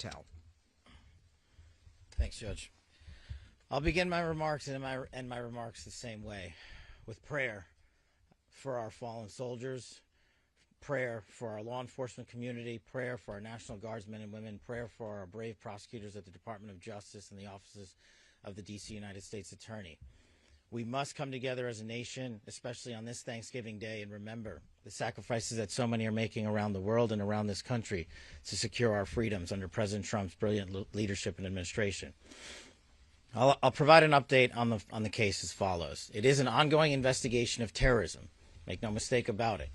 Patel. Thanks, Judge. I'll begin my remarks and end my remarks the same way, with prayer for our fallen soldiers, prayer for our law enforcement community, prayer for our National Guardsmen and women, prayer for our brave prosecutors at the Department of Justice and the offices of the D.C. United States Attorney. We must come together as a nation, especially on this Thanksgiving Day, and remember the sacrifices that so many are making around the world and around this country to secure our freedoms under President Trump's brilliant leadership and administration. I'll provide an update on the case as follows. It is an ongoing investigation of terrorism. Make no mistake about it.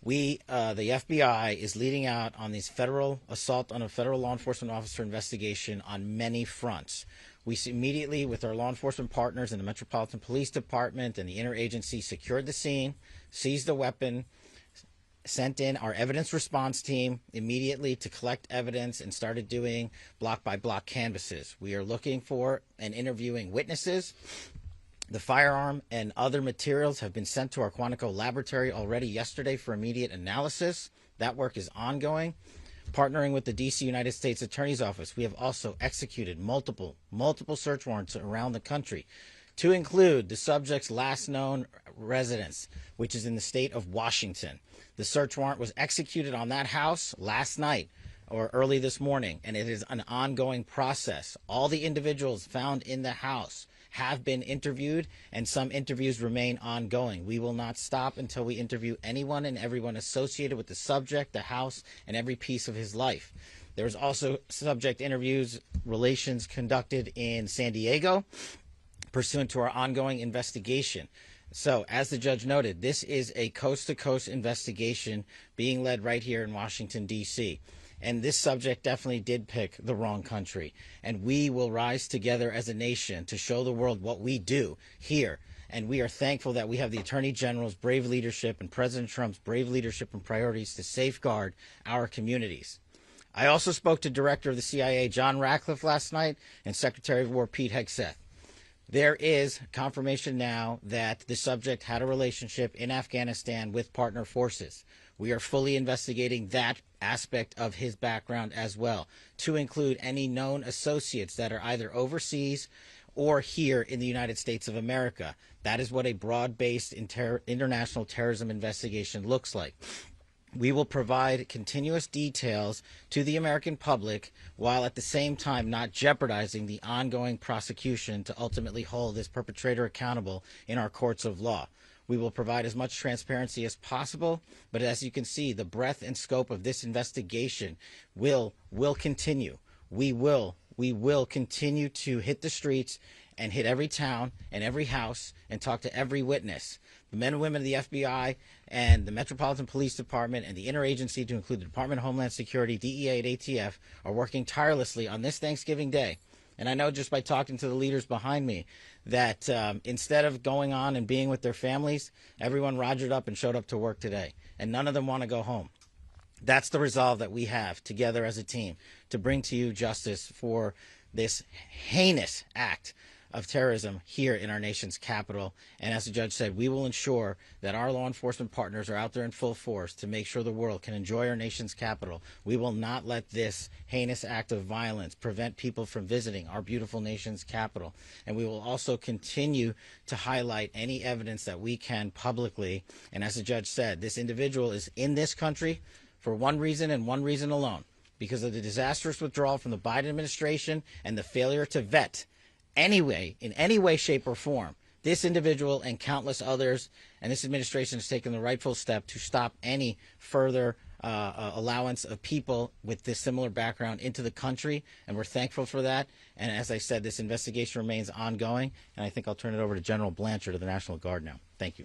The FBI is leading out on these federal assault on a federal law enforcement officer investigation on many fronts. We immediately, with our law enforcement partners in the Metropolitan Police Department and the interagency, secured the scene, seized the weapon, sent in our evidence response team immediately to collect evidence, and started doing block-by-block canvasses. We are looking for and interviewing witnesses. The firearm and other materials have been sent to our Quantico laboratory already yesterday for immediate analysis. That work is ongoing. Partnering with the D.C. United States Attorney's Office, we have also executed multiple search warrants around the country, to include the subject's last known residence, which is in the state of Washington. The search warrant was executed on that house last night or early this morning, and it is an ongoing process. All the individuals found in the house have been interviewed, and some interviews remain ongoing. We will not stop until we interview anyone and everyone associated with the subject, the house, and every piece of his life. There's also subject interviews relations conducted in San Diego pursuant to our ongoing investigation. So, as the judge noted, this is a coast-to-coast investigation being led right here in Washington, D.C., and this subject definitely did pick the wrong country. And we will rise together as a nation to show the world what we do here. And we are thankful that we have the Attorney General's brave leadership and President Trump's brave leadership and priorities to safeguard our communities. I also spoke to Director of the CIA, John Ratcliffe, last night, and Secretary of War, Pete Hegseth. There is confirmation now that the subject had a relationship in Afghanistan with partner forces. We are fully investigating that aspect of his background as well, to include any known associates that are either overseas or here in the United States of America. That is what a broad-based international terrorism investigation looks like. We will provide continuous details to the American public while at the same time not jeopardizing the ongoing prosecution to ultimately hold this perpetrator accountable in our courts of law. We will provide as much transparency as possible, but as you can see, the breadth and scope of this investigation will continue. We will continue to hit the streets and hit every town and every house and talk to every witness. The men and women of the FBI and the Metropolitan Police Department and the interagency, to include the Department of Homeland Security, DEA, and ATF, are working tirelessly on this Thanksgiving Day. And I know just by talking to the leaders behind me that instead of going on and being with their families, everyone rogered up and showed up to work today. And none of them want to go home. That's the resolve that we have together as a team to bring to you justice for this heinous act of terrorism here in our nation's capital. And as the judge said, we will ensure that our law enforcement partners are out there in full force to make sure the world can enjoy our nation's capital. We will not let this heinous act of violence prevent people from visiting our beautiful nation's capital. And we will also continue to highlight any evidence that we can publicly. And as the judge said, this individual is in this country for one reason and one reason alone: because of the disastrous withdrawal from the Biden administration and the failure to vet anyway, in any way, shape, or form, this individual and countless others. And this administration has taken the rightful step to stop any further allowance of people with this similar background into the country, and we're thankful for that. And as I said, this investigation remains ongoing, and I think I'll turn it over to General Blanchard of the National Guard now. Thank you.